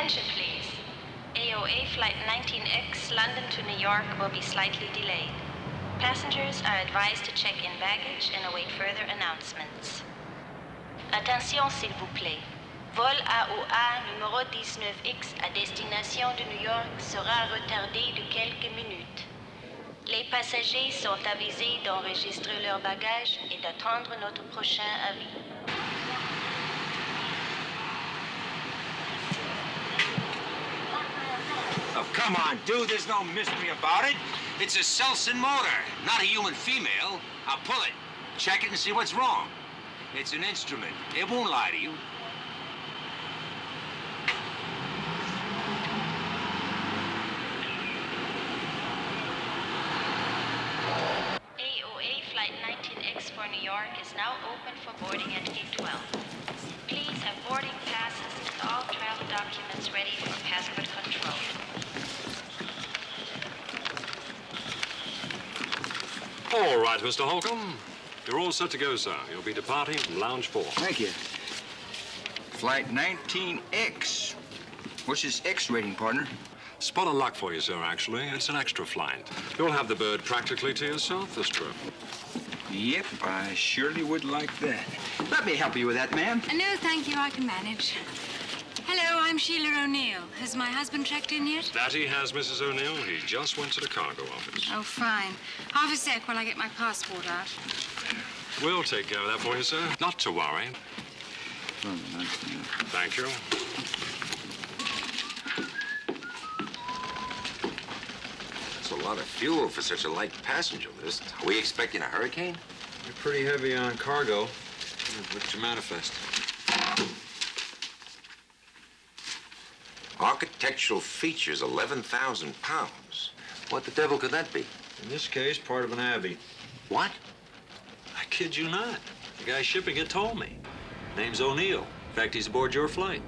Attention, please. AOA Flight 19X, London to New York, will be slightly delayed. Passengers are advised to check in baggage and await further announcements. Attention, s'il vous plaît. Vol AOA numéro 19X à destination de New York sera retardé de quelques minutes. Les passagers sont avisés d'enregistrer leurs bagages et d'attendre notre prochain avis. Oh, come on, dude. There's no mystery about it. It's a Selson motor, not a human female. I'll pull it, check it, and see what's wrong. It's an instrument. It won't lie to you. AOA Flight 19X for New York is now open for boarding at Gate 12. Please have boarding passes and all travel documents ready for passport control. All right, Mr. Holcomb. You're all set to go, sir. You'll be departing from Lounge 4. Thank you. Flight 19X. What's this X rating, partner? Spot of luck for you, sir, actually. It's an extra flight. You'll have the bird practically to yourself this trip. Yep, I surely would like that. Let me help you with that, ma'am. No, thank you. I can manage. Hello, I'm Sheila O'Neill. Has my husband checked in yet? That he has, Mrs. O'Neill. He just went to the cargo office. Oh, fine. Half a sec while I get my passport out. We'll take care of that for you, sir. Not to worry. Thank you. That's a lot of fuel for such a light passenger list. Are we expecting a hurricane? You're pretty heavy on cargo. What's your manifest? Architectural features, 11,000 pounds. What the devil could that be? In this case, part of an abbey. What? I kid you not. The guy shipping it told me. Name's O'Neill. In fact, he's aboard your flight.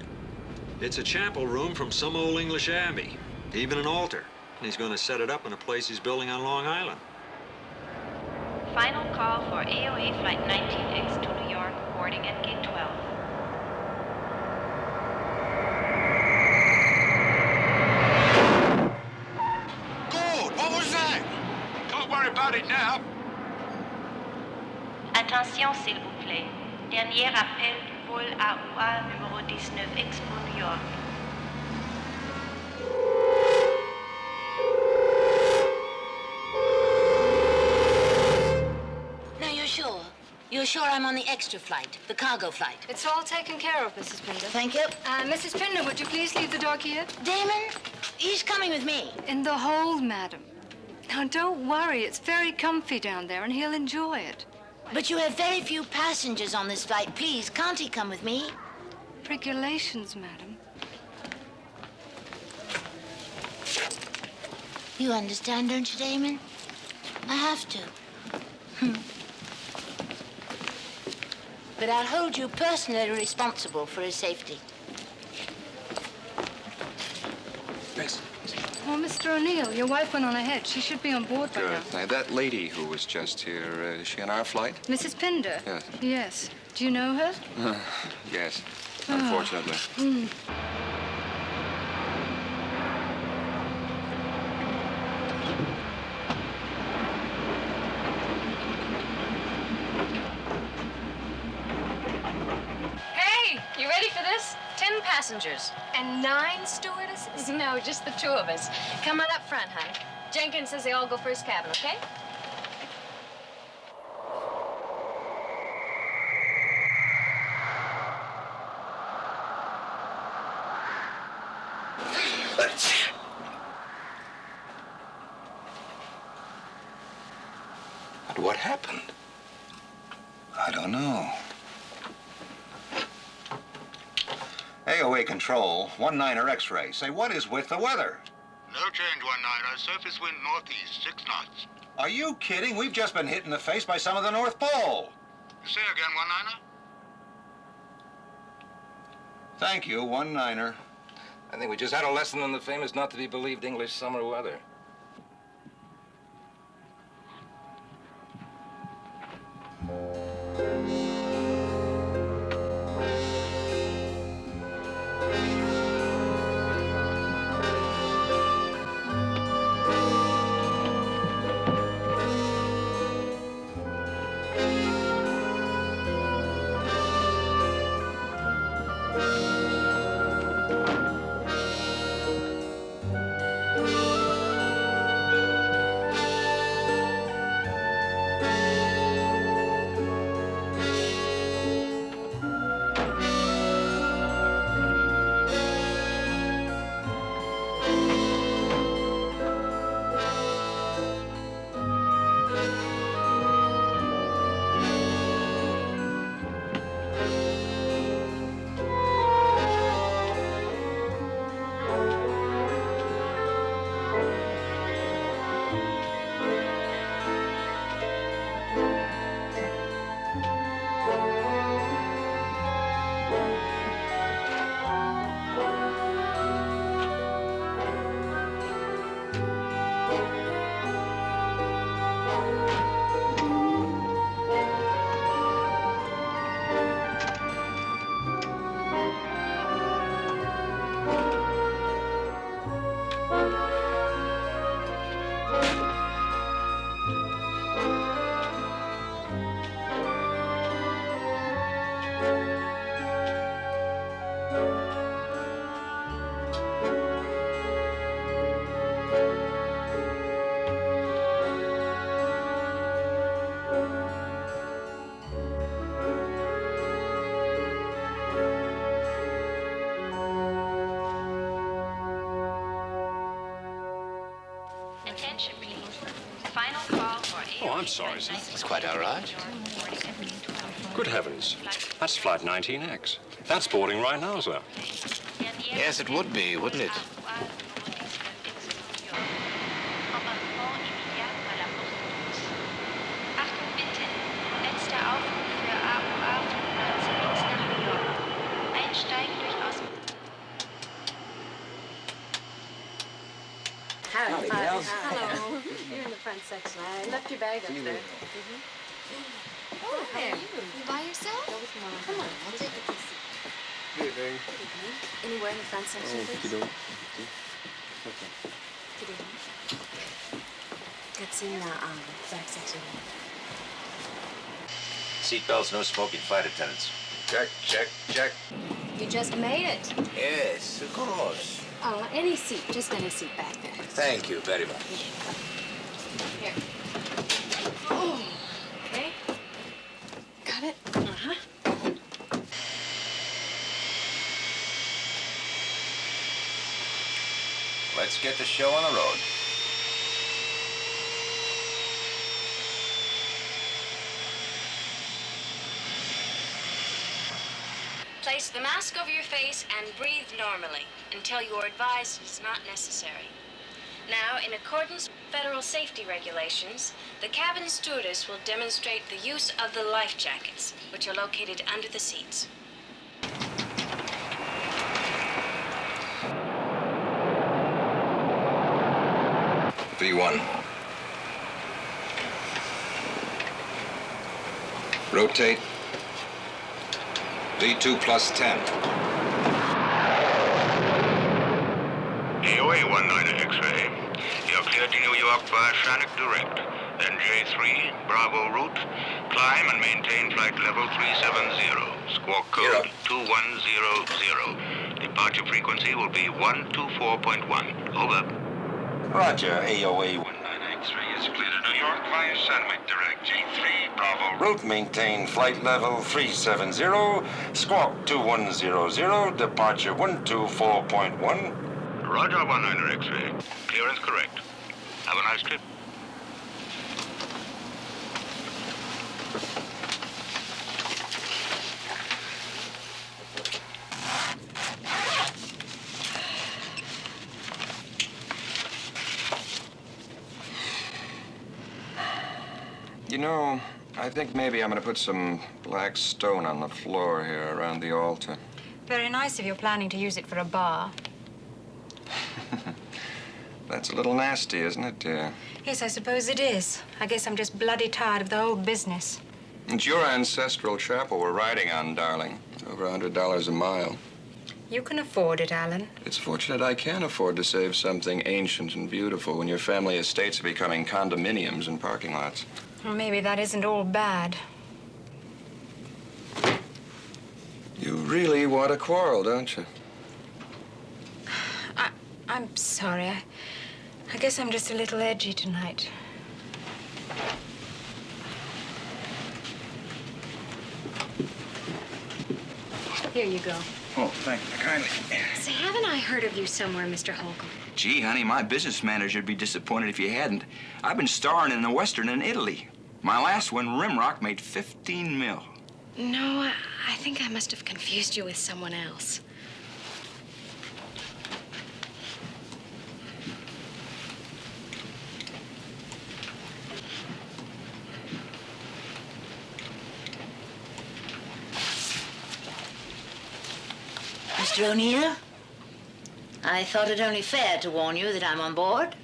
It's a chapel room from some old English abbey. Even an altar. And he's going to set it up in a place he's building on Long Island. Final call for AOA Flight 19X to New York, boarding at Gate 12. About it now. Attention, s'il vous plaît. Dernier appel du vol AOA numéro 19X pour New York. Now, you're sure? You're sure I'm on the extra flight, the cargo flight? It's all taken care of, Mrs. Pinder. Thank you. Mrs. Pinder, would you please leave the dog here? Damon, he's coming with me. In the hold, madam. Now, don't worry. It's very comfy down there, and he'll enjoy it. But you have very few passengers on this flight. Please, can't he come with me? Regulations, madam. You understand, don't you, Damon? I have to. But I'll hold you personally responsible for his safety. Thanks. Oh, Mr. O'Neill, your wife went on ahead. She should be on board by now. Now, that lady who was just here, is she on our flight? Mrs. Pinder? Yes. Yes. Do you know her? Yes, unfortunately. Hey, you ready for this? 10 passengers. And 9 stewardesses? No, just the 2 of us. Come on up front, hon. Jenkins says they all go first cabin, okay? But what happened? I don't know. AOA control, 19er X-ray. Say, what is with the weather? No change, 19er. Surface wind northeast, 6 knots. Are you kidding? We've just been hit in the face by some of the North Pole. Say again, 19er. Thank you, 19er. I think we just had a lesson in the famous not-to-be-believed English summer weather. I'm sorry, sir. It's quite all right. Good heavens. That's flight 19X. That's boarding right now, sir. Yes, it would be, wouldn't it? Achtung bitte, letzter Aufruf für AUA 95X nach New York. Einsteigen durch Aus... Howdy, gals. Hello. You're in the front section. I left your bag up there. Oh, there. You by yourself? Go with Mom. Come on, I'll take a seat. Good evening. Good evening. Anywhere in the front section, please? Okay. Good evening. That's in the back section. Seatbelts, no smoking, flight attendants. Check. You just made it. Yes, of course. Any seat. Just any seat back there. Thank you very much. Here. Oh, okay. Got it? Uh-huh. Let's get the show on the road. Place the mask over your face and breathe normally until you are advised it is not necessary. Now, in accordance with federal safety regulations, the cabin stewardess will demonstrate the use of the life jackets, which are located under the seats. V1. Rotate. V2 plus 10. AOA 19 X-ray. You're cleared to New York via Shatner Direct. Then J3, Bravo route. Climb and maintain flight level 370. Squawk code 2100. Departure frequency will be 124.1. Over. Roger, AOA 19 X-ray is clear to New York via Satellite Direct. J3, Bravo. Route maintain flight level 370. Squawk 2100. Departure 124.1. Roger 19 X-ray. Clearance correct. Have a nice trip. You know, I think maybe I'm going to put some black stone on the floor here around the altar. Very nice if you're planning to use it for a bar. That's a little nasty, isn't it, dear? Yes, I suppose it is. I guess I'm just bloody tired of the whole business. It's your ancestral chapel we're riding on, darling. Over $100 a mile. You can afford it, Alan. It's fortunate I can afford to save something ancient and beautiful when your family estates are becoming condominiums and parking lots. Well, maybe that isn't all bad. You really want to quarrel, don't you? I'm sorry. I guess I'm just a little edgy tonight. Here you go. Oh, thank you kindly. Say, haven't I heard of you somewhere, Mr. Holcomb? Gee, honey, my business manager'd be disappointed if you hadn't. I've been starring in the Western in Italy. My last one, Rimrock, made 15 mil. No, I think I must have confused you with someone else. Mr. O'Neill, I thought it only fair to warn you that I'm on board.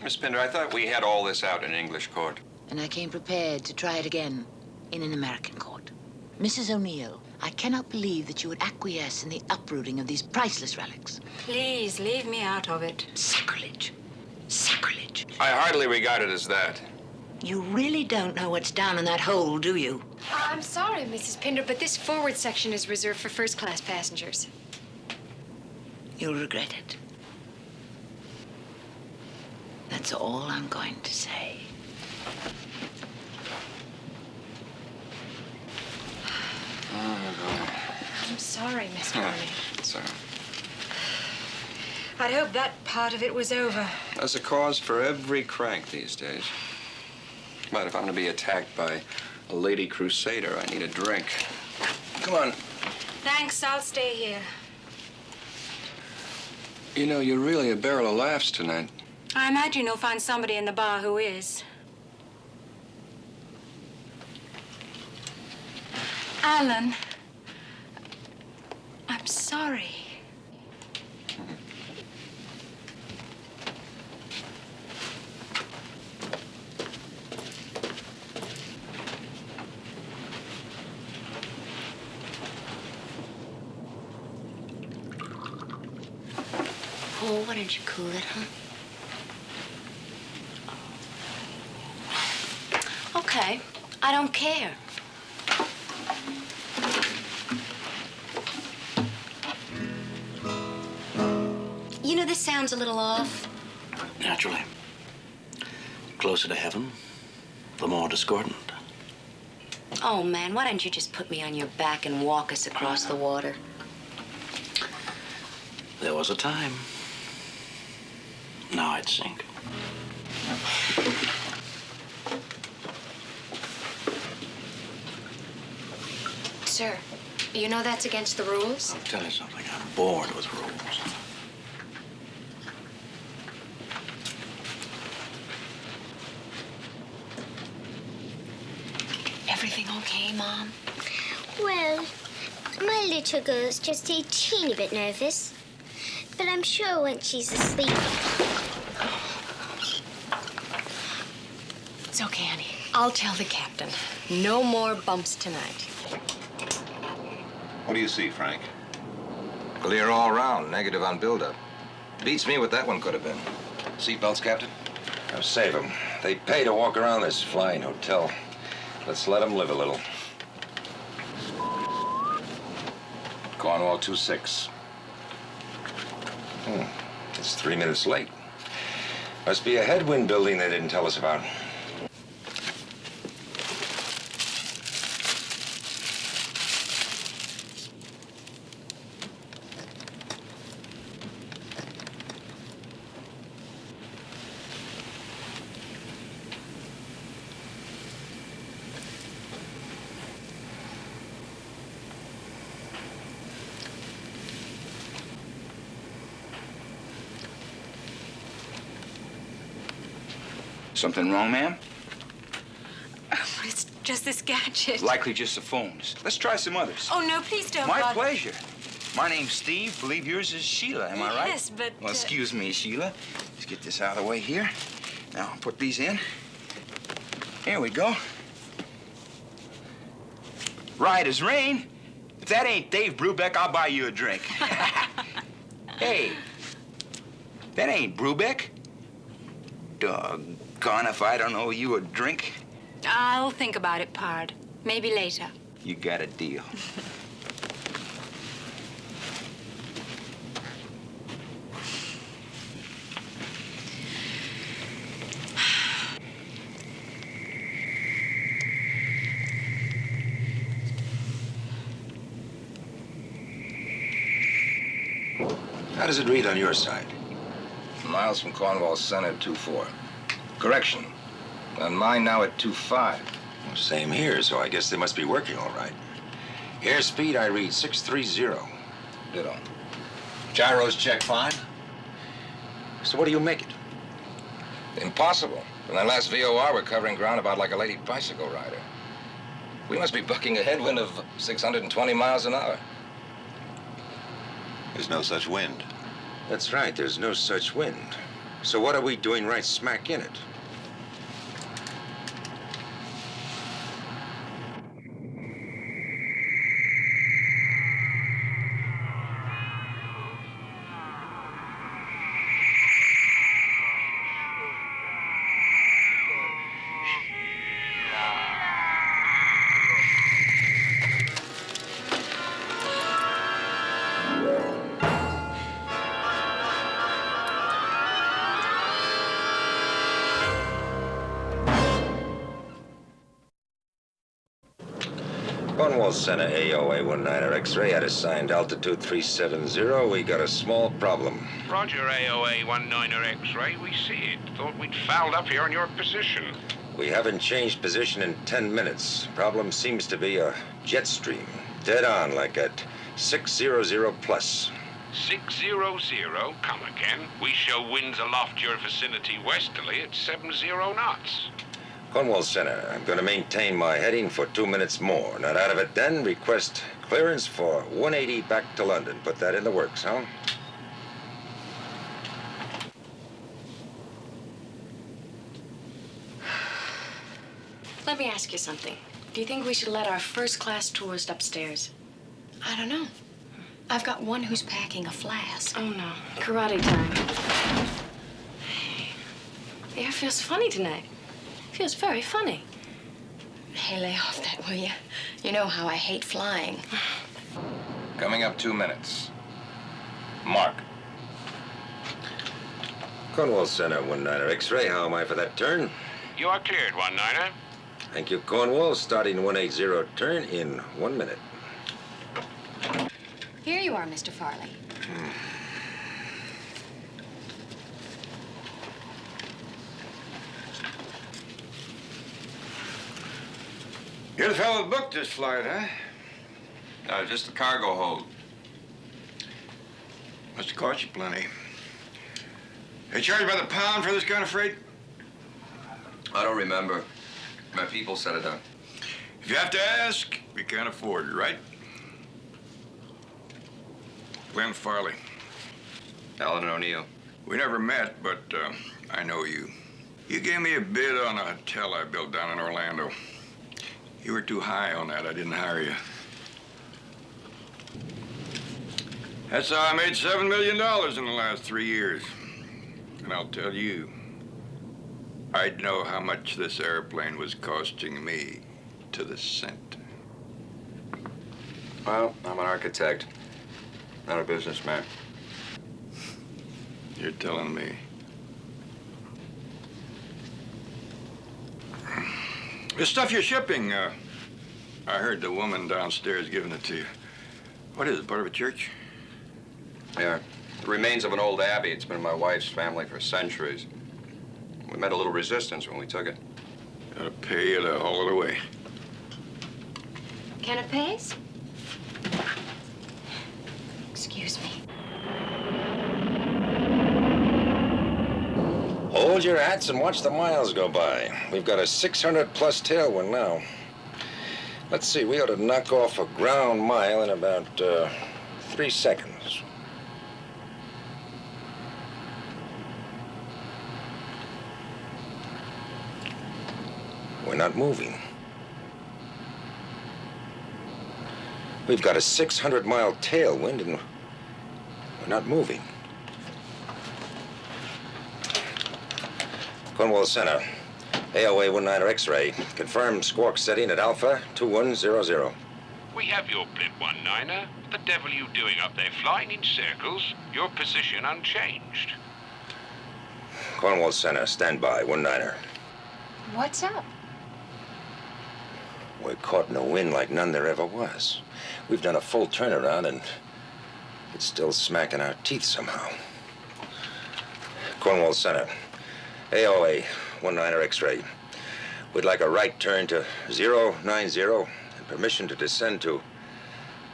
Miss Pinder, I thought we had all this out in English court. And I came prepared to try it again in an American court. Mrs. O'Neill, I cannot believe that you would acquiesce in the uprooting of these priceless relics. Please, leave me out of it. Sacrilege. Sacrilege. I hardly regard it as that. You really don't know what's down in that hole, do you? I'm sorry, Mrs. Pinder, but this forward section is reserved for first-class passengers. You'll regret it. That's all I'm going to say. I'm sorry, Miss Barney. Sorry. I'd hoped that part of it was over. There's a cause for every crank these days. But if I'm going to be attacked by a lady crusader, I need a drink. Come on. Thanks, I'll stay here. You know, you're really a barrel of laughs tonight. I imagine you'll find somebody in the bar who is. Alan, I'm sorry. Paul, why don't you cool it, huh? Okay, I don't care. You know, this sounds a little off. Naturally. Closer to heaven, the more discordant. Oh, man, why don't you just put me on your back and walk us across the water? There was a time. Now I'd sink. Sir, you know that's against the rules? I'll tell you something. I'm bored with rules. Everything okay, Mom? Well, my little girl's just a teeny bit nervous. But I'm sure once she's asleep... It's okay, honey. I'll tell the captain. No more bumps tonight. What do you see, Frank? Clear all round, negative on buildup. Beats me what that one could have been. Seatbelts, Captain? Now save them. They pay to walk around this flying hotel. Let's let them live a little. Cornwall 26. It's 3 minutes late. Must be a headwind building they didn't tell us about. Something wrong, ma'am? It's just this gadget. Likely just the phones. Let's try some others. Oh, no, please don't. My bother. pleasure. My name's Steve. Believe yours is Sheila, am I right? Yes, but... Well, excuse me, Sheila. Let's get this out of the way here. Now, I'll put these in. Here we go. Right as rain. If that ain't Dave Brubeck, I'll buy you a drink. Hey, that ain't Brubeck. Doggone if I don't owe you a drink. I'll think about it, Pard. Maybe later. You got a deal. How does it read on your side? Miles from Cornwall Center, 2-4. Correction. On mine now at 2-5. Well, same here, so I guess they must be working all right. Airspeed, I read 630. Ditto. Gyros check fine. So what do you make it? Impossible. From that last VOR, we're covering ground about like a lady bicycle rider. We must be bucking a headwind of 620 miles an hour. There's no such wind. That's right, there's no such wind. So what are we doing right smack in it? Cornwall Center, AOA 19er X-ray at assigned altitude 370. We got a small problem. Roger, AOA 19er X-ray. We see it. Thought we'd fouled up here on your position. We haven't changed position in 10 minutes. Problem seems to be a jet stream. Dead on, like at 600 plus. 600, come again. We show winds aloft your vicinity westerly at 70 knots. Cornwall Center, I'm going to maintain my heading for 2 minutes more. Not out of it then, request clearance for 180 back to London. Put that in the works, huh? Let me ask you something. Do you think we should let our first-class tourist upstairs? I don't know. I've got one who's packing a flask. Oh, no. Karate time. The air feels funny tonight. Feels very funny. Hey, lay off that, will you? You know how I hate flying. Coming up 2 minutes. Mark. Cornwall Center, 19er X-ray. How am I for that turn? You are cleared, 19er. Thank you, Cornwall. Starting 180 turn in 1 minute. Here you are, Mr. Farley. You're the fellow that booked this flight, huh? No, just a cargo hold. Must have cost you plenty. They charge by the pound for this kind of freight? I don't remember. My people set it up. If you have to ask, we can't afford it, right? Glenn Farley. Alan O'Neill. We never met, but I know you. You gave me a bid on a hotel I built down in Orlando. You were too high on that. I didn't hire you. That's how I made $7 million in the last 3 years. And I'll tell you, I'd know how much this airplane was costing me to the cent. Well, I'm an architect, not a businessman. You're telling me. The stuff you're shipping, I heard the woman downstairs giving it to you. What is it, part of a church? Yeah, the remains of an old abbey. It's been in my wife's family for centuries. We met a little resistance when we took it. Gotta pay you to haul it away. Canapes? Excuse me. Hold your hats and watch the miles go by. We've got a 600 plus tailwind now. Let's see, we ought to knock off a ground mile in about 3 seconds. We're not moving. We've got a 600-mile tailwind and we're not moving. Cornwall Center, AOA 19er X-ray. Confirmed squawk setting at Alpha 2100. We have your blip, 19er. What the devil are you doing up there, flying in circles? Your position unchanged. Cornwall Center, standby, 19er. What's up? We're caught in a wind like none there ever was. We've done a full turnaround and it's still smacking our teeth somehow. Cornwall Center, AOA 19er X-ray. We'd like a right turn to 090 and permission to descend to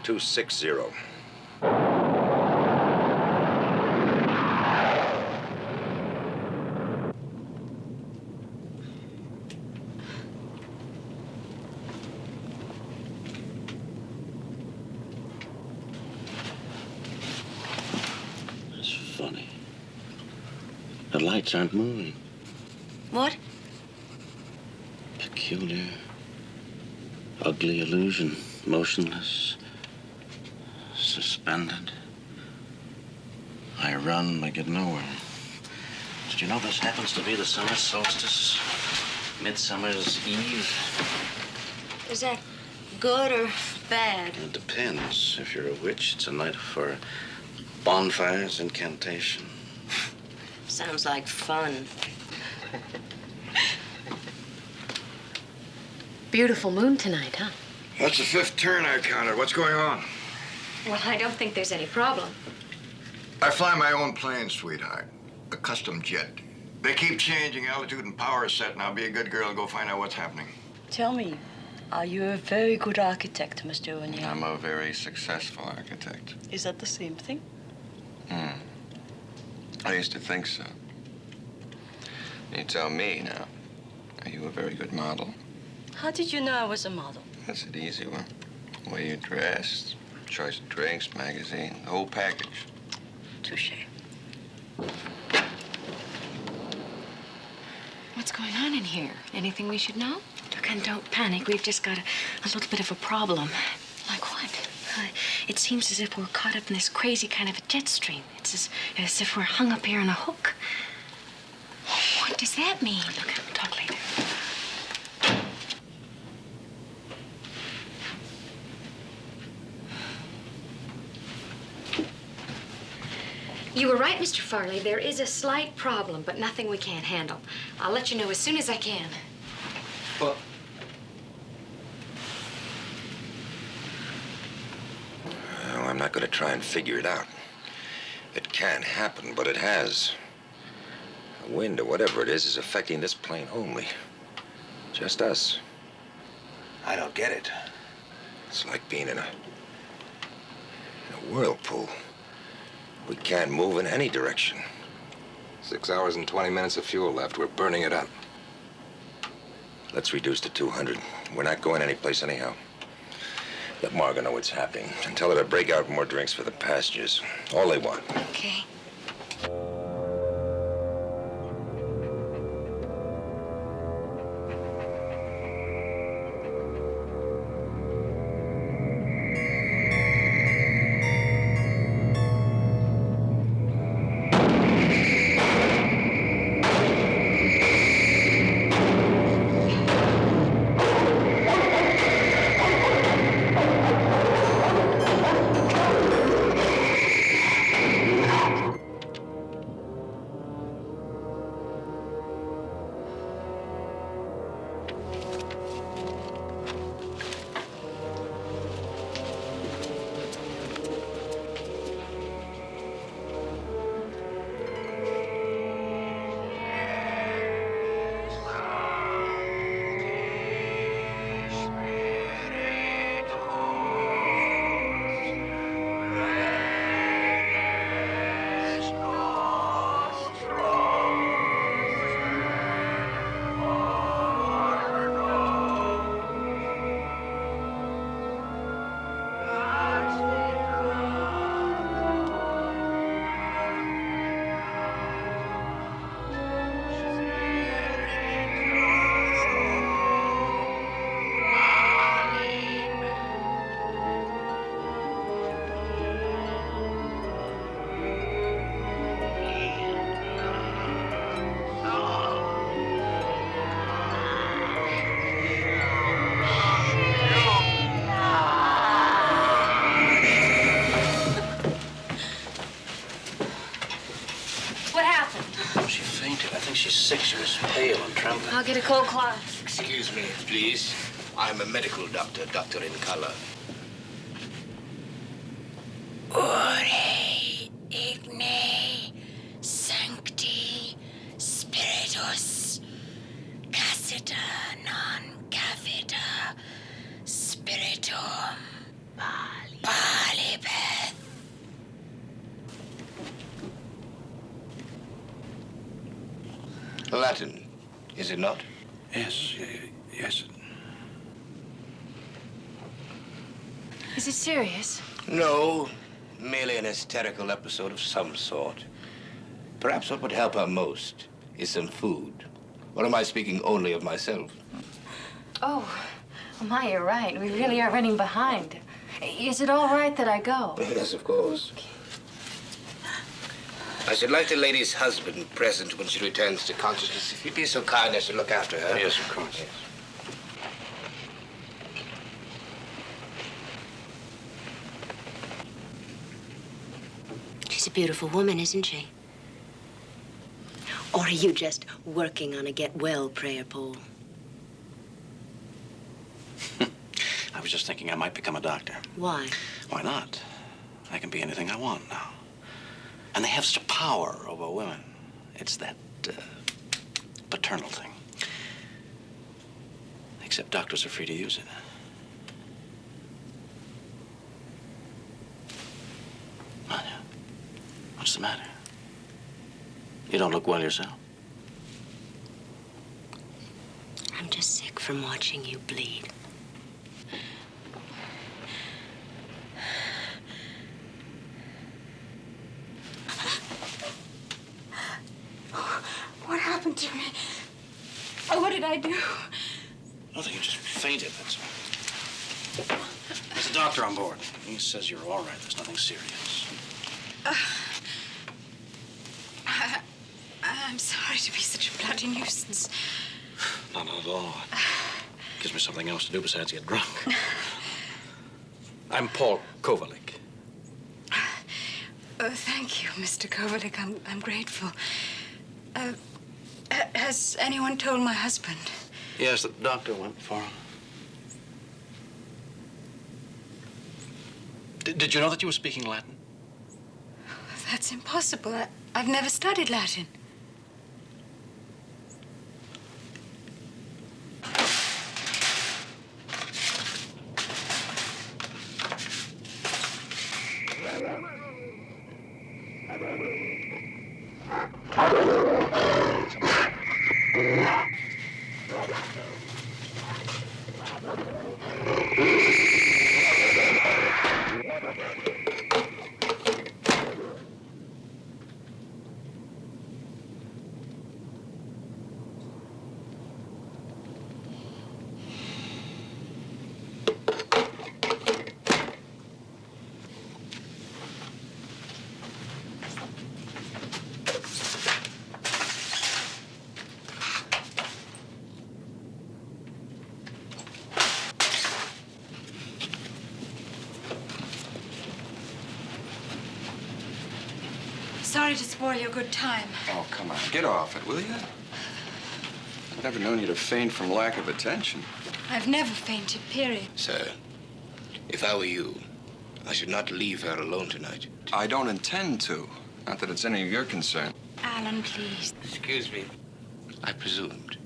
260. Funny. The lights aren't moving. What? Peculiar, ugly illusion. Motionless, suspended. I run, but get nowhere. Did you know this happens to be the summer solstice? Midsummer's Eve? Is that good or bad? It depends. If you're a witch, it's a night for bonfires, incantation. Sounds like fun. Beautiful moon tonight, huh? That's the 5th turn I counted. What's going on? Well, I don't think there's any problem. I fly my own plane, sweetheart. A custom jet. They keep changing. Altitude and power is set. Now be a good girl and go find out what's happening. Tell me, are you a very good architect, Mr. O'Neill? I'm a very successful architect. Is that the same thing? I used to think so. You tell me now. Are you a very good model? How did you know I was a model? That's an easy one. The way you dressed, choice of drinks, magazine, the whole package. Touché. What's going on in here? Anything we should know? Look, and don't panic. We've just got a little bit of a problem. Like what? It seems as if we're caught up in this crazy kind of a jet stream. It's as if we're hung up here on a hook. What does that mean? Look, we'll talk later. You were right, Mr. Farley. There is a slight problem, but nothing we can't handle. I'll let you know as soon as I can. Well, I'm not going to try and figure it out. It can happen, but it has. The wind or whatever it is affecting this plane only. Just us. I don't get it. It's like being in a whirlpool. We can't move in any direction. 6 hours and 20 minutes of fuel left. We're burning it up. Let's reduce to 200. We're not going anyplace anyhow. Let Margot know what's happening and tell her to break out more drinks for the passengers. All they want. Okay. I'll get a cold cloth. Excuse me, please. I'm a medical doctor, doctor in color. Ore igne sancti spiritus cassita non cavita spiritum palibeth. Latin, is it not? yes, yes. Is it serious? No, merely an hysterical episode of some sort. Perhaps what would help her most is some food. Or am I speaking only of myself? Oh, my, you're right. We really are running behind. Is it all right that I go? Yes, of course. I should like the lady's husband present when she returns to consciousness. If you'd be so kind as to look after her. Yes, of course. Yes. She's a beautiful woman, isn't she? Or are you just working on a get-well prayer pole? I was just thinking I might become a doctor. Why? Why not? I can be anything I want now. And they have such power over women. It's that internal thing. Except doctors are free to use it. Anya, what's the matter? You don't look well yourself. I'm just sick from watching you bleed. What happened to me? Oh, what did I do? Nothing, you just fainted, that's all. There's a doctor on board. He says you're all right. There's nothing serious. I'm sorry to be such a bloody nuisance. Not at all. Gives me something else to do besides get drunk. I'm Paul Kovalik. Oh, thank you, Mr. Kovalik. I'm grateful. Has anyone told my husband? Yes, the doctor went for him. Did you know that you were speaking Latin? That's impossible. I've never studied Latin. Sorry to spoil your good time. Oh, come on. Get off it, will you? I've never known you to faint from lack of attention. I've never fainted, period. Sir, if I were you, I should not leave her alone tonight. I don't intend to. Not that it's any of your concern. Alan, please. Excuse me. I presumed.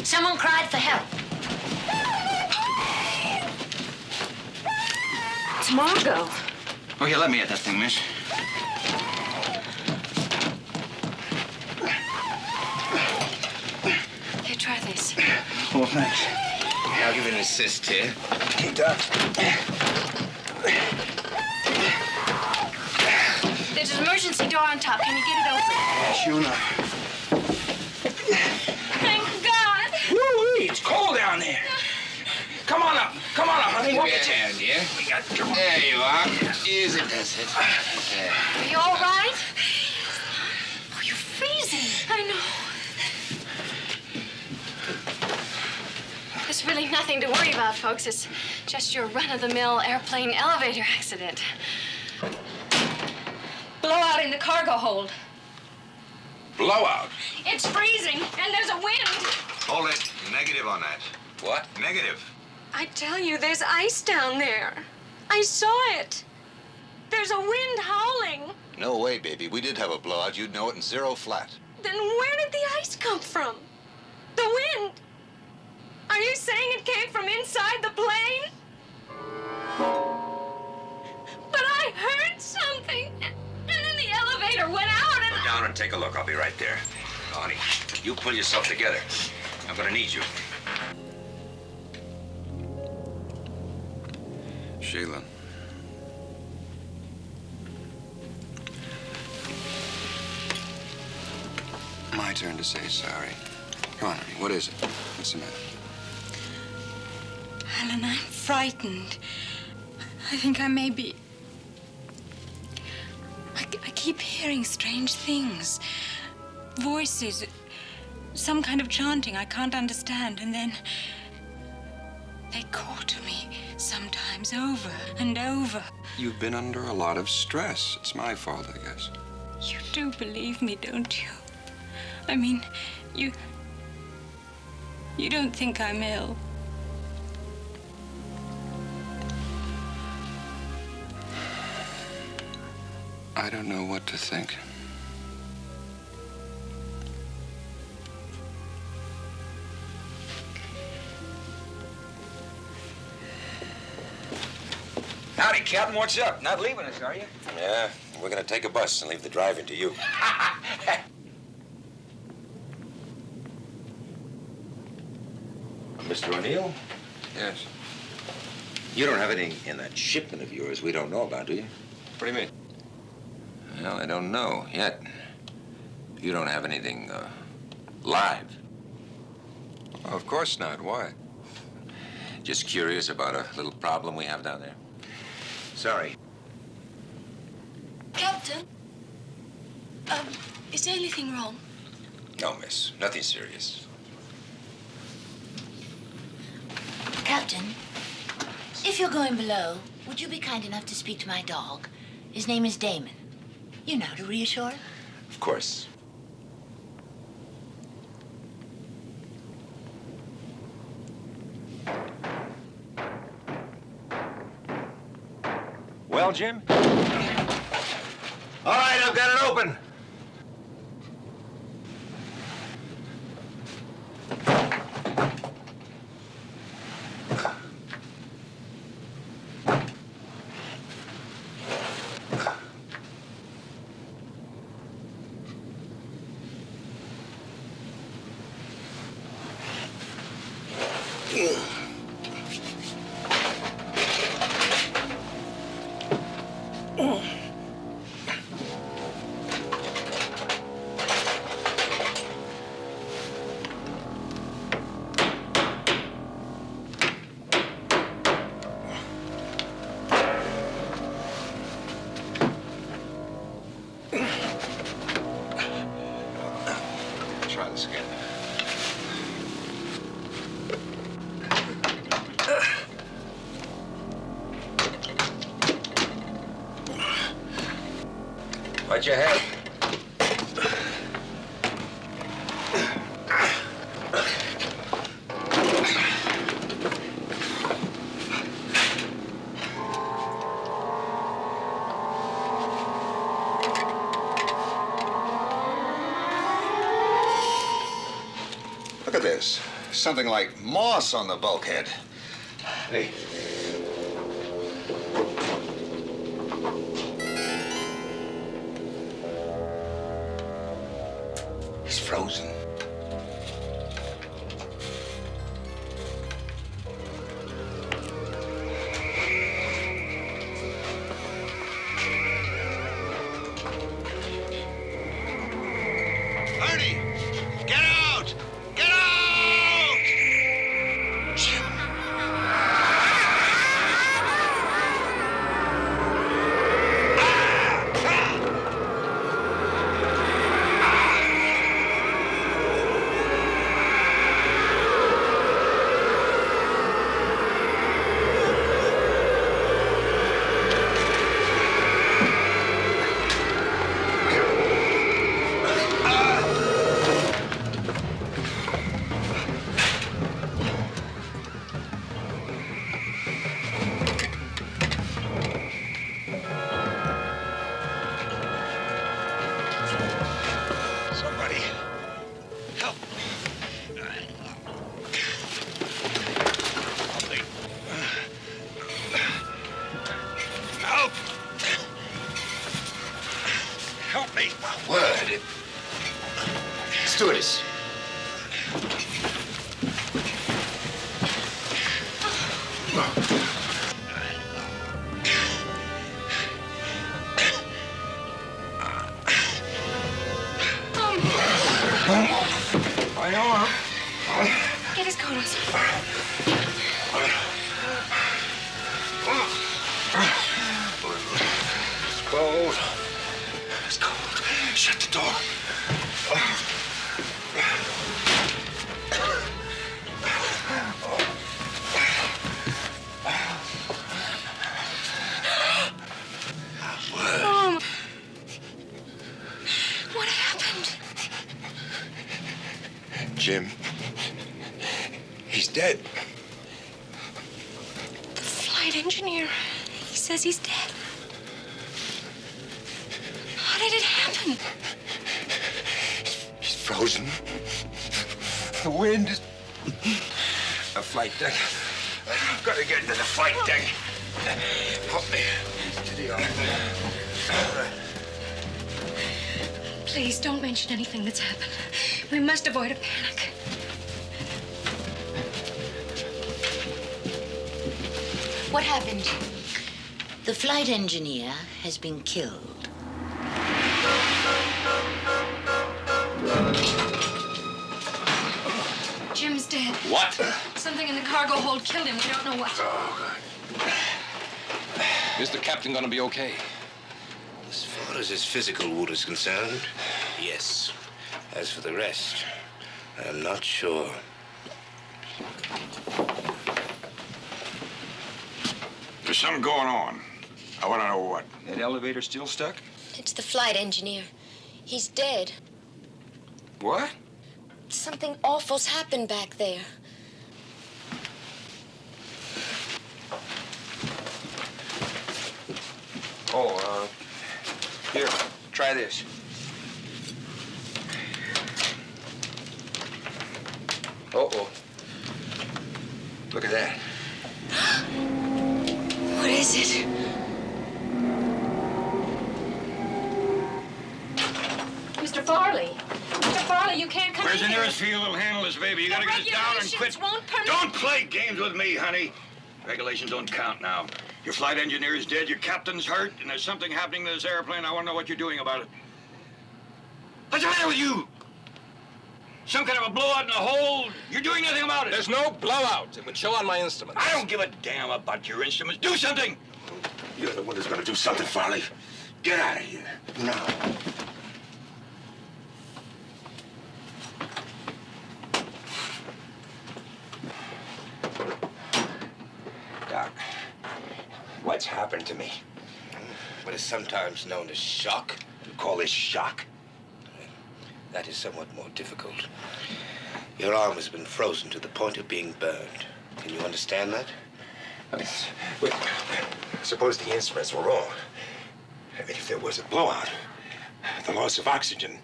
Someone cried for help. It's Margot. Oh, here, let me at that thing, miss. Here, try this. Oh, thanks. I'll give it an assist here. Keep that. There's an emergency door on top. Can you get it open? Yeah, sure enough. Thank God. Woo-wee, it's cold down there. Come on up, honey. Give me We'll a get you. hand, yeah? Come on. There you are. Easy does it. There. Are you all right? Oh, you're freezing. I know. There's really nothing to worry about, folks. It's just your run-of-the-mill airplane elevator accident. Blowout in the cargo hold. Blowout? It's freezing, and there's a wind. Hold it. Negative on that. What? Negative. I tell you, there's ice down there. I saw it. There's a wind howling. No way, baby. We did have a blowout. You'd know it in zero flat. Then where did the ice come from? The wind. Are you saying it came from inside the plane? But I heard something, and then the elevator went out and... Go down and take a look. I'll be right there. Oh, honey, you pull yourself together. I'm gonna need you. Sheila. My turn to say sorry. Come on, honey. What is it? What's the matter? Alan, I'm frightened. I think I may be... I keep hearing strange things. Voices. Some kind of chanting I can't understand. And then... they call to me sometimes over and over. You've been under a lot of stress. It's my fault, I guess. You do believe me, don't you? I mean, you don't think I'm ill? I don't know what to think. Howdy, Captain. What's up? Not leaving us, are you? Yeah, we're gonna take a bus and leave the driving to you. Mr. O'Neill? Yes. You don't have anything in that shipment of yours we don't know about, do you? What do you mean? Well, I don't know yet. You don't have anything, live? Of course not. Why? Just curious about a little problem we have down there. Sorry. Captain, is there anything wrong? No, miss. Nothing serious. Captain, if you're going below, would you be kind enough to speak to my dog? His name is Damon. You know, to reassure him. Of course. Well, Jim? All right, I've got it open. Try this again. What'd you have? Look at this. Something like moss on the bulkhead. Hey. He's frozen. Ernie! Get out! Get out! Jim! mate, my word. Stewardess. I know. Get his coat on. It's cold. It's cold. Shut the door. What happened? Jim. He's dead. The flight engineer. He says he's dead. How did it happen? He's frozen. The wind is... The flight deck. I've got to get into the flight deck. Help me. Steady on. Please don't mention anything that's happened. We must avoid a panic. What happened? The flight engineer has been killed. Jim's dead. What? Something in the cargo hold killed him. We don't know what. Is the captain gonna be okay? As far as his physical wound is concerned, yes. As for the rest, I'm not sure. There's something going on. I want to know what. That elevator still stuck? It's the flight engineer. He's dead. What? Something awful's happened back there. Oh, here, try this. Uh-oh. Look at that. What is it? Mr. Farley. Mr. Farley, you can't come Where's in the here. nearest field that'll handle this baby? You The gotta get us down and quit. regulations won't permit... Don't play games with me, honey. Regulations don't count now. Your flight engineer is dead, your captain's hurt, and there's something happening to this airplane. I want to know what you're doing about it. What's the matter with you? Some kind of a blowout in the hole? You're doing nothing about it. There's no blowout. It would show on my instruments. I don't give a damn about your instruments. Do something! You're the one who's gonna do something, Farley. Get out of here. Now. Doc, what's happened to me? What is sometimes known as shock. You call this shock? That is somewhat more difficult. Your arm has been frozen to the point of being burned. Can you understand that? I mean, wait, suppose the instruments were wrong. I mean, if there was a blowout, the loss of oxygen,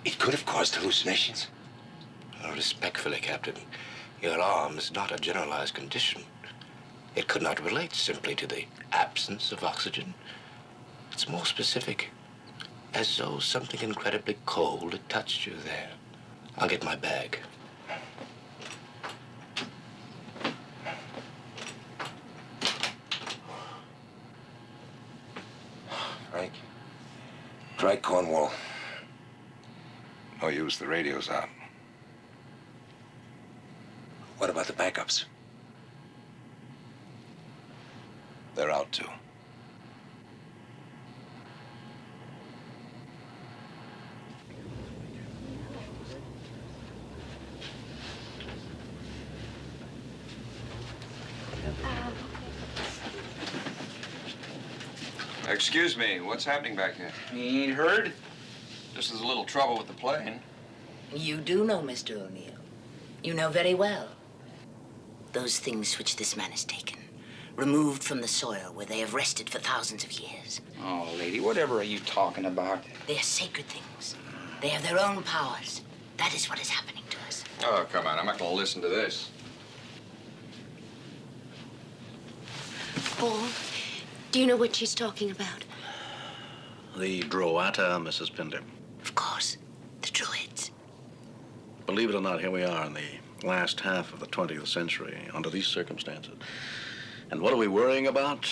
it could have caused hallucinations. Respectfully, Captain, your arm is not a generalized condition. It could not relate simply to the absence of oxygen. It's more specific, as though something incredibly cold had touched you there. I'll get my bag. Frank, try Cornwall. No use, the radio's out. What about the backups? They're out too. Excuse me, what's happening back here? You ain't heard? Just there's a little trouble with the plane. You do know, Mr. O'Neill. You know very well. Those things which this man has taken, removed from the soil where they have rested for thousands of years. Oh, lady, whatever are you talking about? They are sacred things. They have their own powers. That is what is happening to us. Oh, come on, I'm not going to listen to this. Paul, do you know what she's talking about? The Droata, Mrs. Pinder. Of course, the Druids. Believe it or not, here we are in the last half of the 20th century under these circumstances. And what are we worrying about?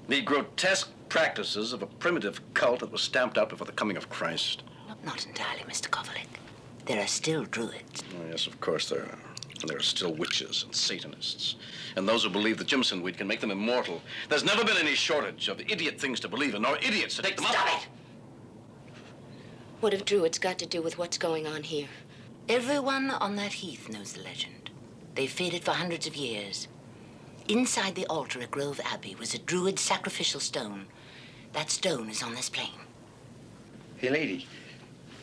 The grotesque practices of a primitive cult that was stamped out before the coming of Christ. Not entirely, Mr. Kovalik. There are still Druids. Oh, yes, of course there are. And there are still witches and Satanists. And those who believe the Jimson weed can make them immortal. There's never been any shortage of idiot things to believe in, nor idiots to take them up. Stop it! What have Druids got to do with what's going on here? Everyone on that heath knows the legend. They've faded for hundreds of years. Inside the altar at Grove Abbey was a Druid sacrificial stone. That stone is on this plain. Hey, lady,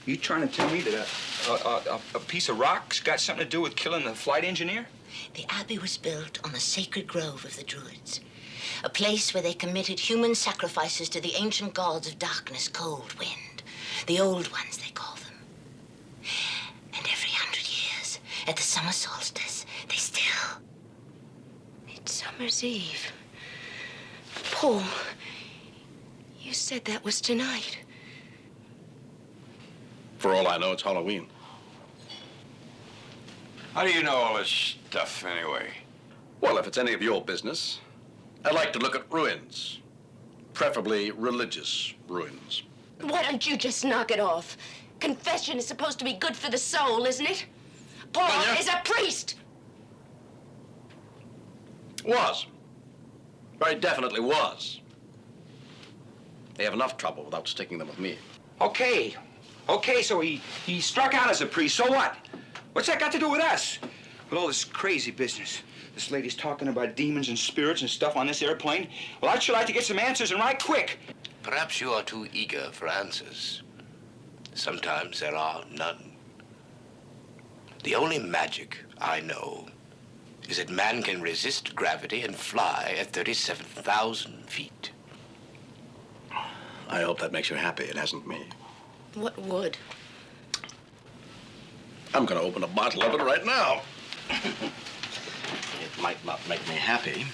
you trying to tell me that a piece of rock's got something to do with killing the flight engineer? The abbey was built on the sacred grove of the Druids, a place where they committed human sacrifices to the ancient gods of darkness, cold, wind, the old ones, they call them. And every 100 years, at the summer solstice, they still... Midsummer's Eve. Paul, you said that was tonight. For all I know, it's Halloween. How do you know all this stuff, anyway? Well, if it's any of your business, I'd like to look at ruins. Preferably religious ruins. Why don't you just knock it off? Confession is supposed to be good for the soul, isn't it? Paul is a priest! Was. Very definitely was. They have enough trouble without sticking them with me. Okay, so he struck out as a priest, so what? What's that got to do with us? With all this crazy business. This lady's talking about demons and spirits and stuff on this airplane. Well, I'd sure like to get some answers, and right quick. Perhaps you are too eager for answers. Sometimes there are none. The only magic I know is that man can resist gravity and fly at 37,000 feet. I hope that makes you happy. It hasn't me. What would? I'm going to open a bottle of it right now. It might not make me happy,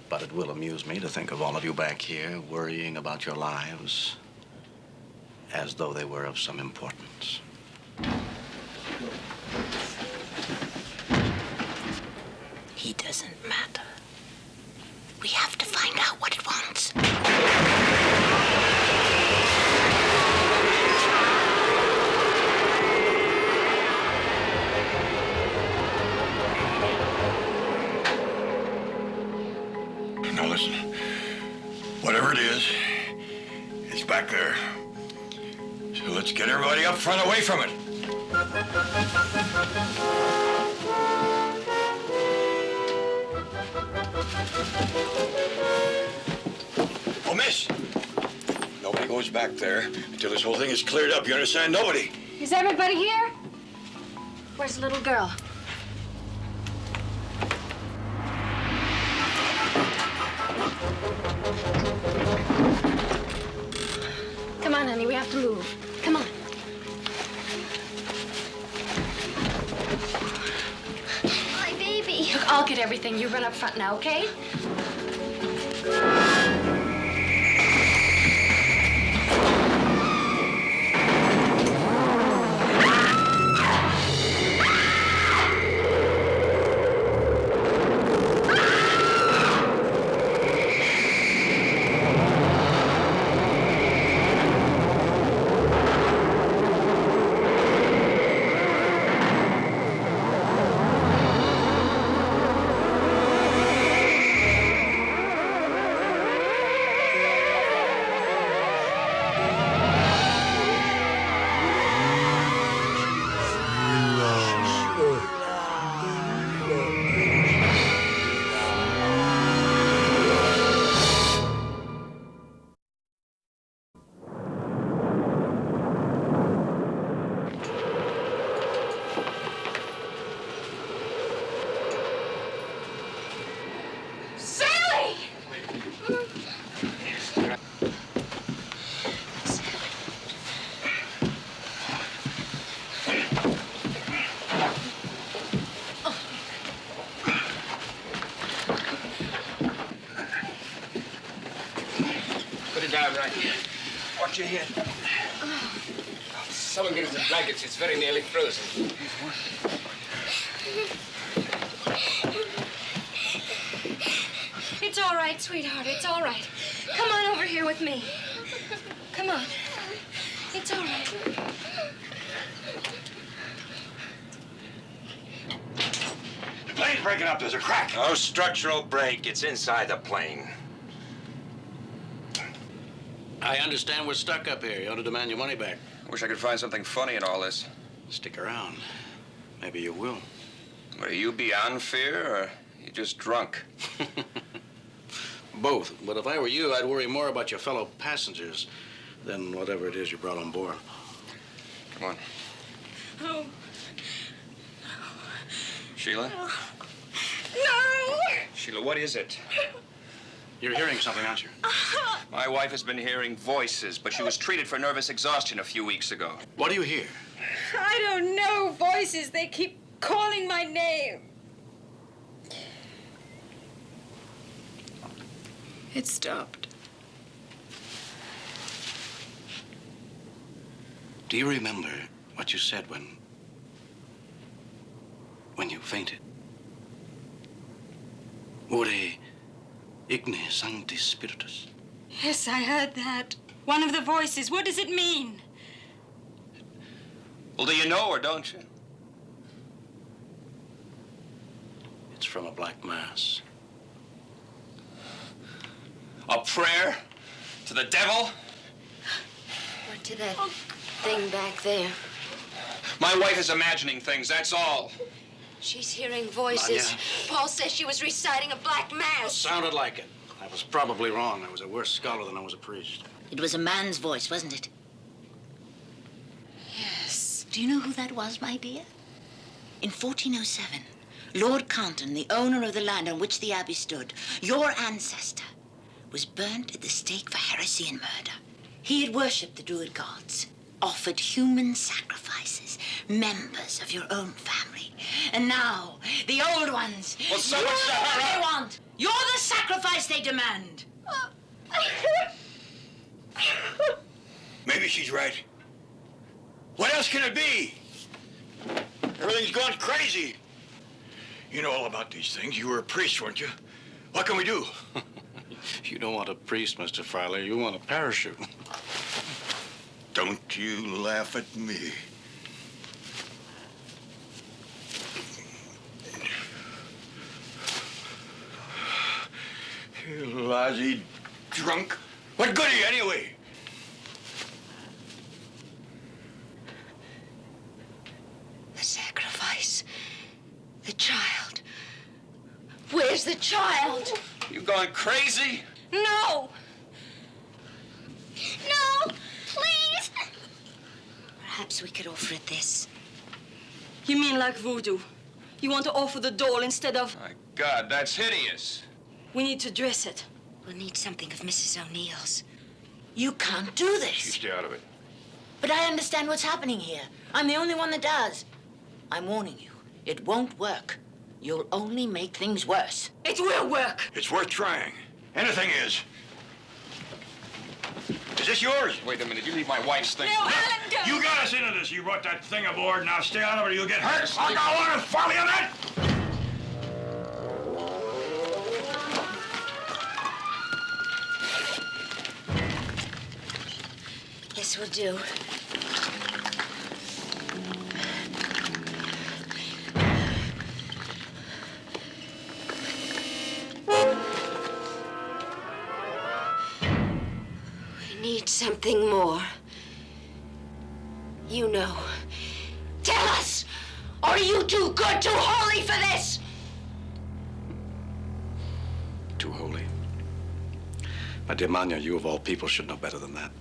but it will amuse me to think of all of you back here worrying about your lives as though they were of some importance. He doesn't matter. We have to find out what it wants. Now listen, whatever it is, it's back there. So let's get everybody up front away from it. Oh, miss! Nobody goes back there until this whole thing is cleared up. You understand? Nobody. Is everybody here? Where's the little girl? Come on, honey, we have to move. Come on. My baby. Look, I'll get everything. You run up front now, okay? sit down. Watch your head. Someone get us the blankets. It's very nearly frozen. It's all right, sweetheart. It's all right. Come on over here with me. Come on. It's all right. The plane's breaking up. There's a crack. No structural break. It's inside the plane. I understand we're stuck up here. You ought to demand your money back. I wish I could find something funny in all this. Stick around. Maybe you will. Are you beyond fear, or you just drunk? Both. But if I were you, I'd worry more about your fellow passengers than whatever it is you brought on board. Come on. Oh. Sheila? No! Sheila, what is it? You're hearing something, aren't you? My wife has been hearing voices, but she was treated for nervous exhaustion a few weeks ago. What do you hear? I don't know. Voices. They keep calling my name. It stopped. Do you remember what you said when you fainted? Ore igne sanctis spiritus. Yes, I heard that. One of the voices. What does it mean? Well, do you know or don't you? It's from a black mass. A prayer to the devil? Or to that thing back there. My wife is imagining things, that's all. She's hearing voices. Anya. Paul says she was reciting a black mass. Sounded like it. I was probably wrong. I was a worse scholar than I was a priest. It was a man's voice, wasn't it? Yes. Do you know who that was, my dear? In 1407, Lord Compton, the owner of the land on which the abbey stood, your ancestor, was burnt at the stake for heresy and murder. He had worshipped the Druid gods, offered human sacrifices, members of your own family. And now, the old ones, Well, someone you're shut the her one they up. want. You're the sacrifice they demand. Maybe she's right. What else can it be? Everything's gone crazy. You know all about these things. You were a priest, weren't you? What can we do? You don't want a priest, Mr. Fryler. You want a parachute. Don't you laugh at me. You lousy drunk. What good are you anyway? The sacrifice. The child. Where's the child? You going crazy? No! No! Please! Perhaps we could offer it this. You mean like voodoo? You want to offer the doll instead of... My God, that's hideous. We need to dress it. We'll need something of Mrs. O'Neill's. You can't do You this. stay out of it. But I understand what's happening here. I'm the only one that does. I'm warning you. It won't work. You'll only make things worse. It will work. It's worth trying. Anything is. Is this yours? Wait a minute, you leave my wife's thing. No, Alan, don't! You got us into this. You brought that thing aboard. Now stay out of it or you'll get hurt. I'll go on and follow you that. This will do. We need something more. You know. Tell us! Or are you too good, too holy for this? Too holy. My dear Manya, you of all people should know better than that.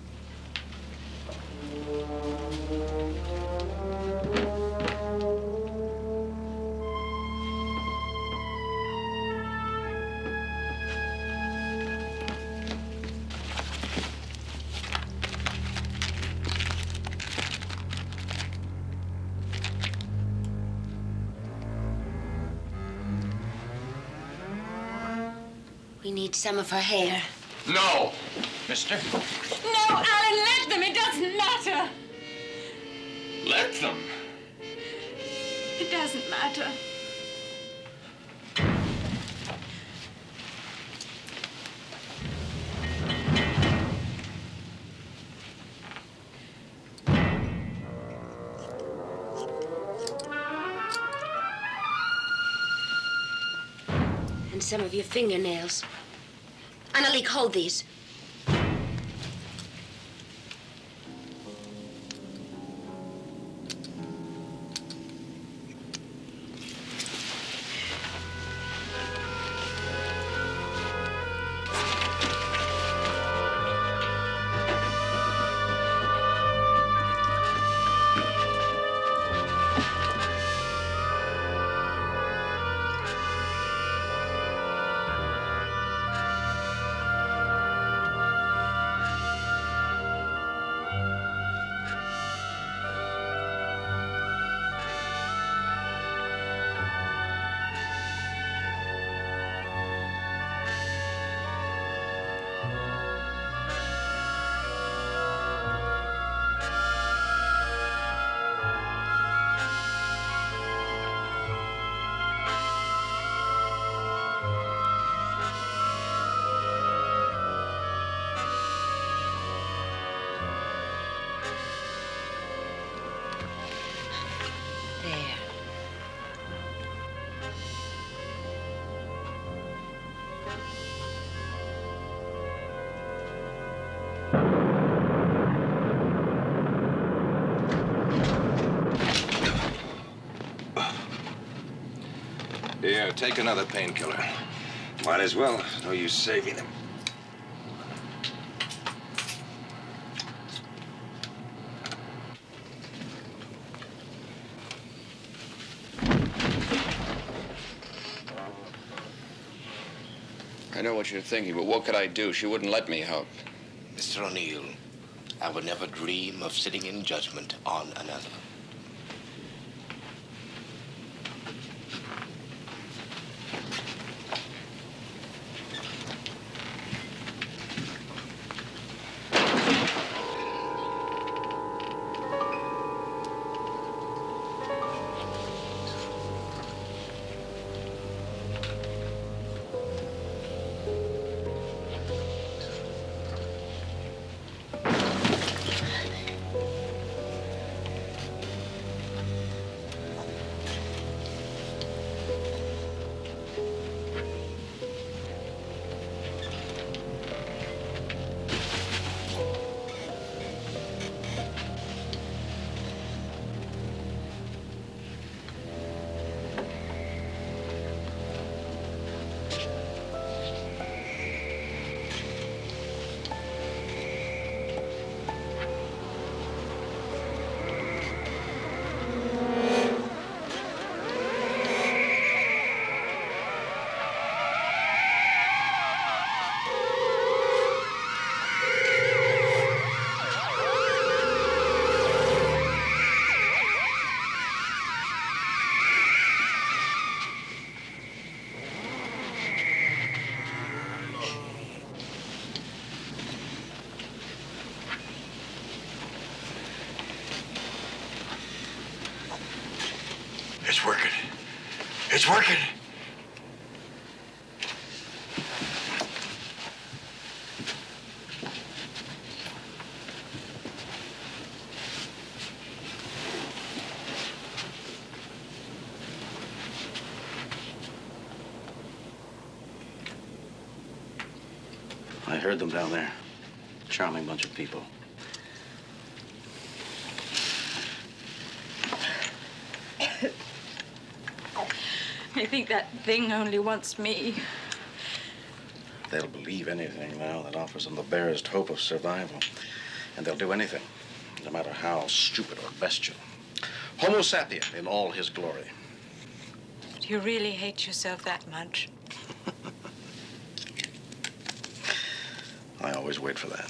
We need some of her hair. No. Mister? No, Alan, let them. It doesn't matter. Let them? It doesn't matter. And some of your fingernails. Annalique, hold these. Here, take another painkiller. Might as well. No use saving them. I know what you're thinking, but what could I do? She wouldn't let me help. Mr. O'Neill, I would never dream of sitting in judgment on another. It's working. It's working. I heard them down there. Charming bunch of people. I think that thing only wants me. They'll believe anything now that offers them the barest hope of survival. And they'll do anything, no matter how stupid or bestial. Homo sapien in all his glory. Do you really hate yourself that much? I always wait for that.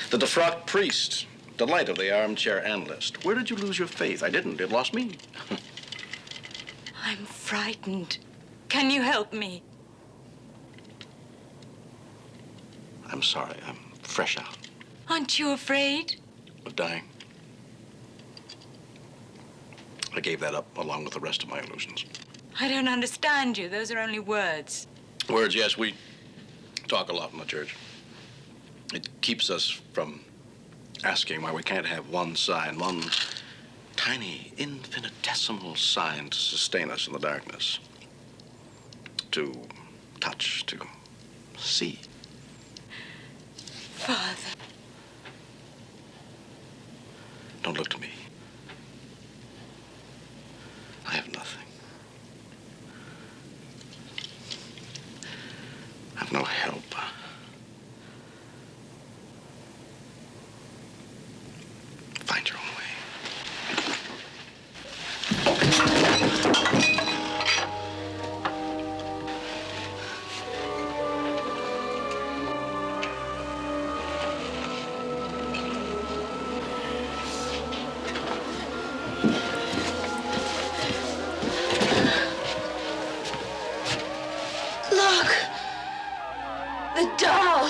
The defrocked priest, delight of the armchair analyst. Where did you lose your faith? I didn't. It lost me. I'm frightened. Can you help me? I'm sorry. I'm fresh out. Aren't you afraid? Of dying. I gave that up along with the rest of my illusions. I don't understand you. Those are only words. Words, yes, we talk a lot in the church. It keeps us from asking why we can't have one sign, one tiny, infinitesimal sign to sustain us in the darkness. To touch, to see. Father. Don't look to me. I have nothing. I have no help. Find your own way. Look! The doll!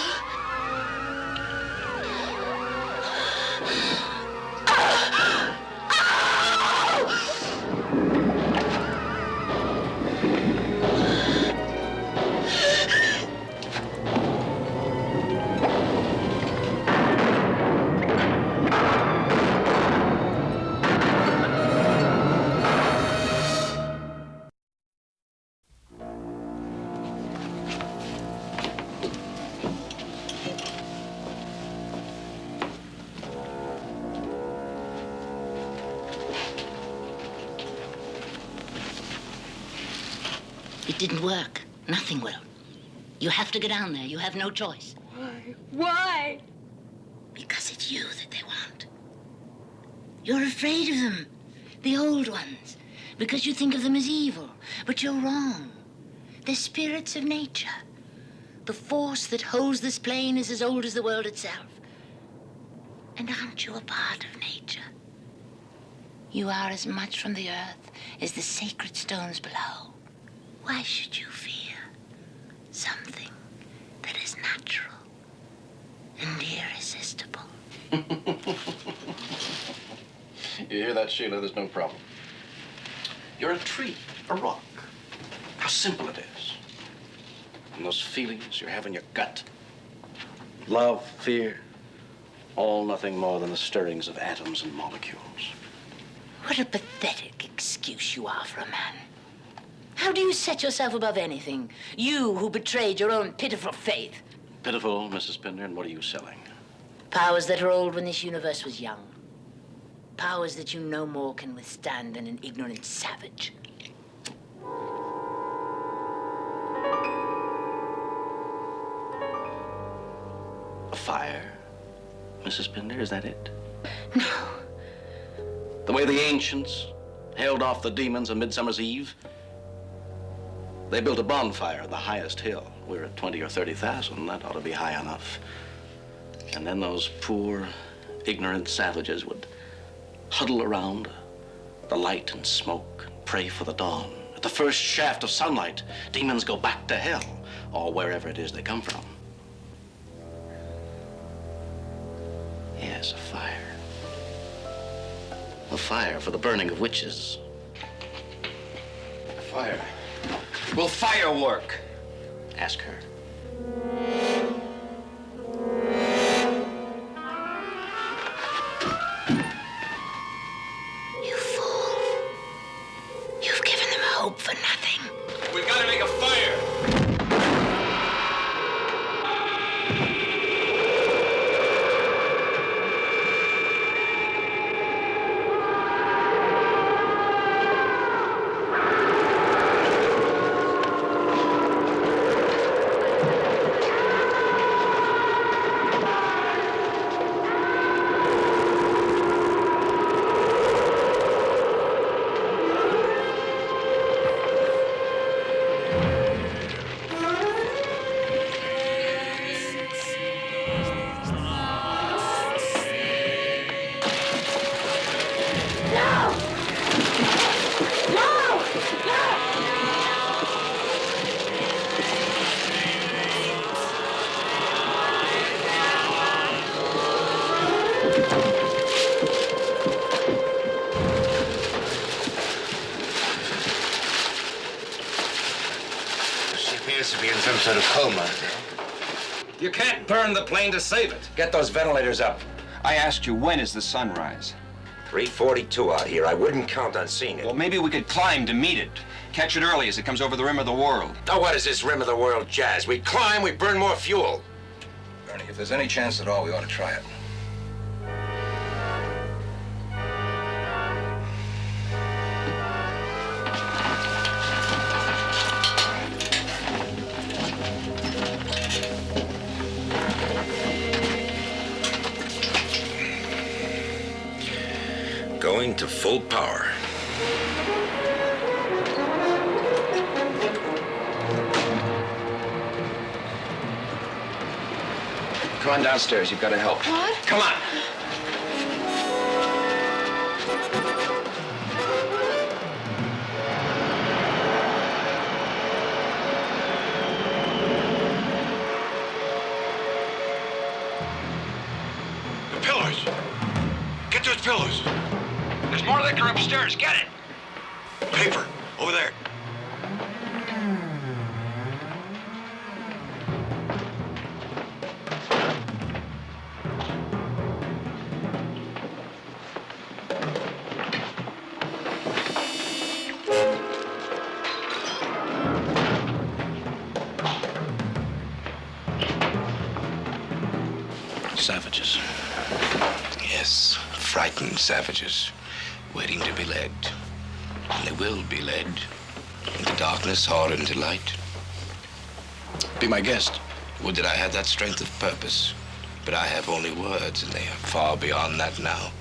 It didn't work. Nothing will. You have to go down there. You have no choice. Why? Because it's you that they want. You're afraid of them, the old ones, because you think of them as evil. But you're wrong. They're spirits of nature. The force that holds this plane is as old as the world itself. And aren't you a part of nature? You are as much from the earth as the sacred stones below. Why should you fear something that is natural and irresistible? You hear that, Sheila? There's no problem. You're a tree, a rock. How simple it is. And those feelings you have in your gut. Love, fear, all nothing more than the stirrings of atoms and molecules. What a pathetic excuse you are for a man. How do you set yourself above anything? You who betrayed your own pitiful faith. Pitiful, Mrs. Pinder, and what are you selling? Powers that are old when this universe was young. Powers that you no more can withstand than an ignorant savage. A fire, Mrs. Pinder, is that it? No. The way the ancients held off the demons on Midsummer's Eve? They built a bonfire at the highest hill. We're at 20 or 30,000. That ought to be high enough. And then those poor, ignorant savages would huddle around the light and smoke and pray for the dawn. At the first shaft of sunlight, demons go back to hell, or wherever it is they come from. Yes, a fire. A fire for the burning of witches. A fire. Will fire work? Ask her. You fool. You've given them hope for nothing. We've got to make a fire. sort of coma. You can't burn the plane to save it. Get those ventilators up. I asked you, when is the sunrise? 3:42 out here. I wouldn't count on seeing it. Well, maybe we could climb to meet it. Catch it early as it comes over the rim of the world. Now, what is this rim of the world jazz? We climb, we burn more fuel. Ernie, if there's any chance at all, we ought to try it. Going to full power. Come on downstairs. You've got to help. What? Come on. The pillows. Get those pillows. There's more liquor upstairs. Get it. Paper. Over there. Savages. Yes, frightened savages, waiting to be led. And they will be led into darkness or into light. Be my guest. Would that I had that strength of purpose. But I have only words, and they are far beyond that now.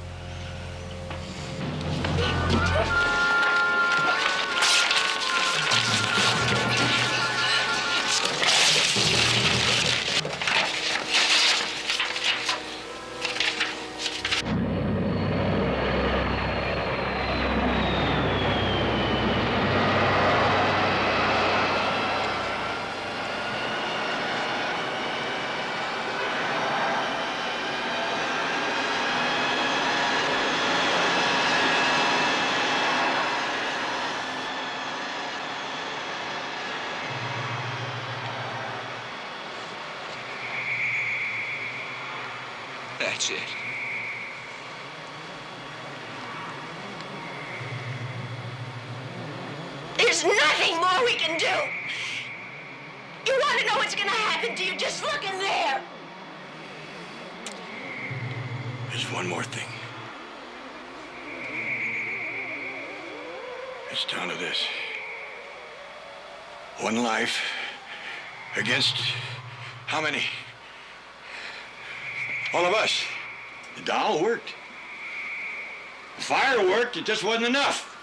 That's it. There's nothing more we can do. You want to know what's going to happen to you? Just look in there. There's one more thing. It's down to this. One life against how many? All of us. The doll worked. The fire worked. It just wasn't enough.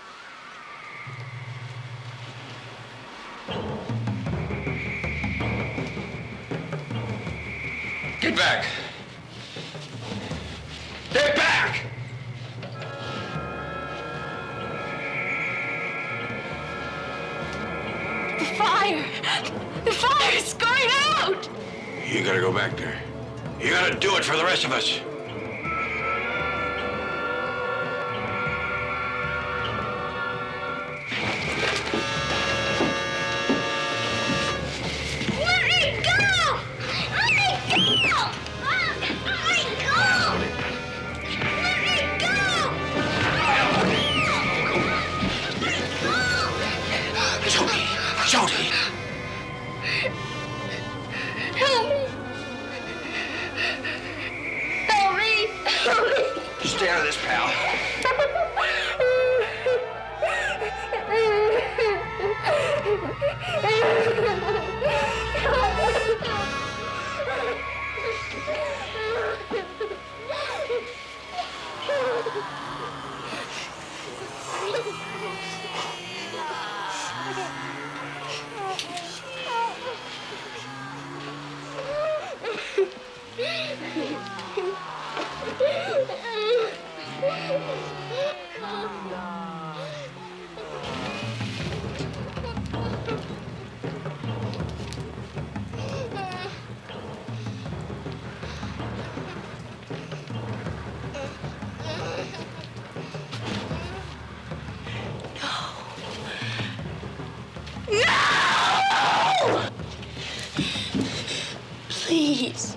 Get back. Get back! The fire! The fire is going out! You gotta go back there. You gotta do it for the rest of us. Let me go! Let me go! Let me go! Let me go! Jody! Jody! Help me! Help me! Help me! Stay out of this, pal. Please.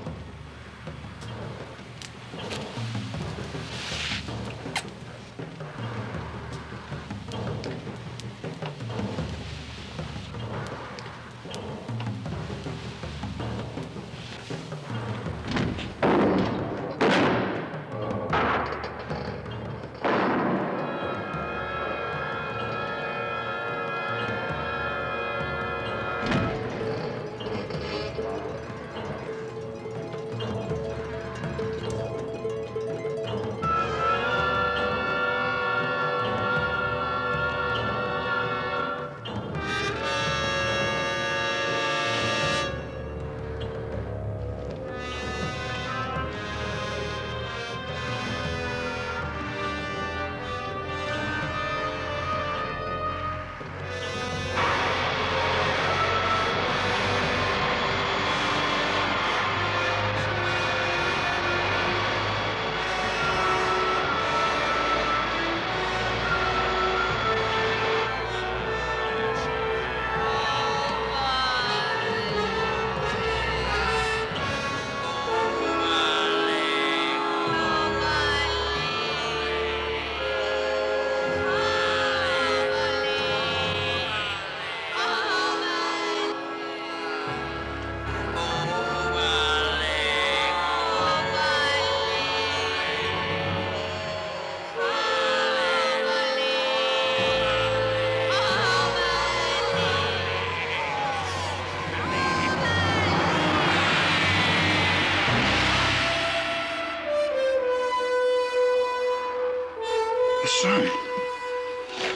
The sun.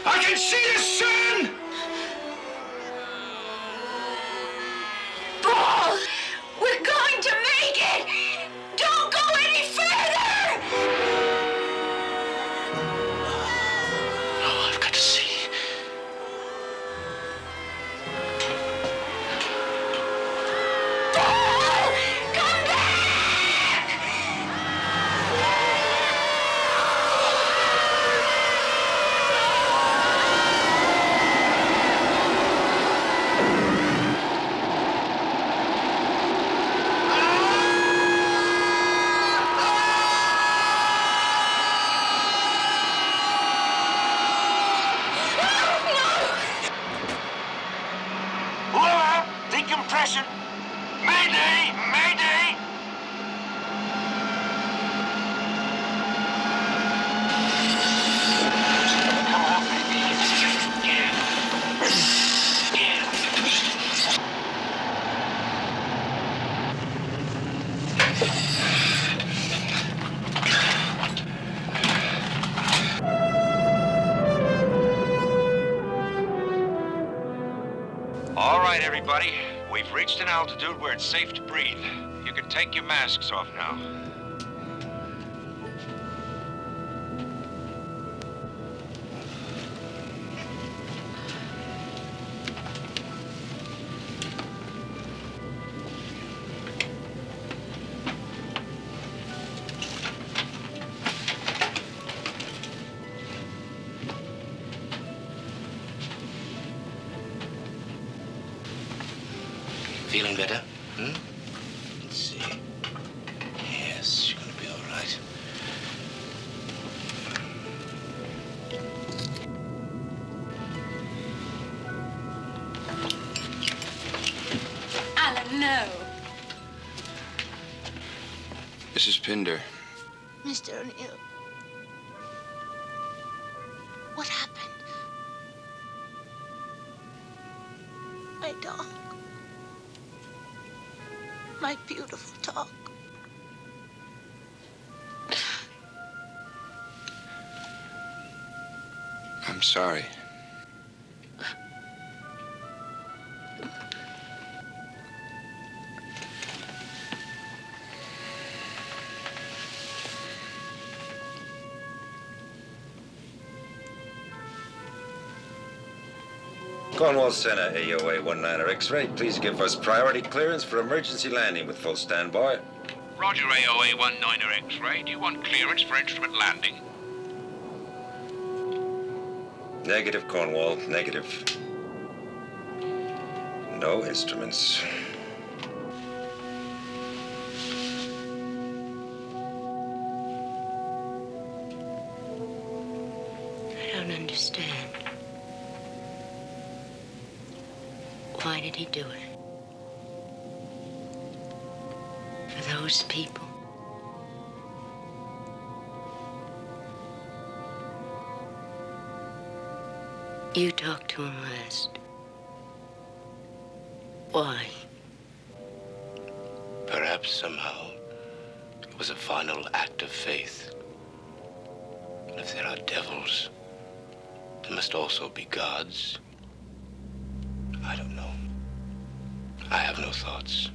I can see the sun! Paul! We're going to make it! Don't go any further! Oh, I've got to see. Paul! Come back! Lower! Decompression! Mayday! Mayday! Come on, baby. All right, everybody. We've reached an altitude where it's safe to breathe. You can take your masks off now. Feeling better? Let's see. Yes, you're gonna be all right. Alan, no. Mrs. Pinder. Mr. O'Neill. What happened? My dog. My beautiful dog. I'm sorry. Cornwall Center, AOA 19er X-ray. Please give us priority clearance for emergency landing with full standby. Roger, AOA 19er X-ray. Do you want clearance for instrument landing? Negative, Cornwall. Negative. No instruments. understand. Why did he do it? For those people. You talked to him last. Why? Perhaps somehow it was a final act of faith. And if there are devils, there must also be gods. I don't know. I have no thoughts.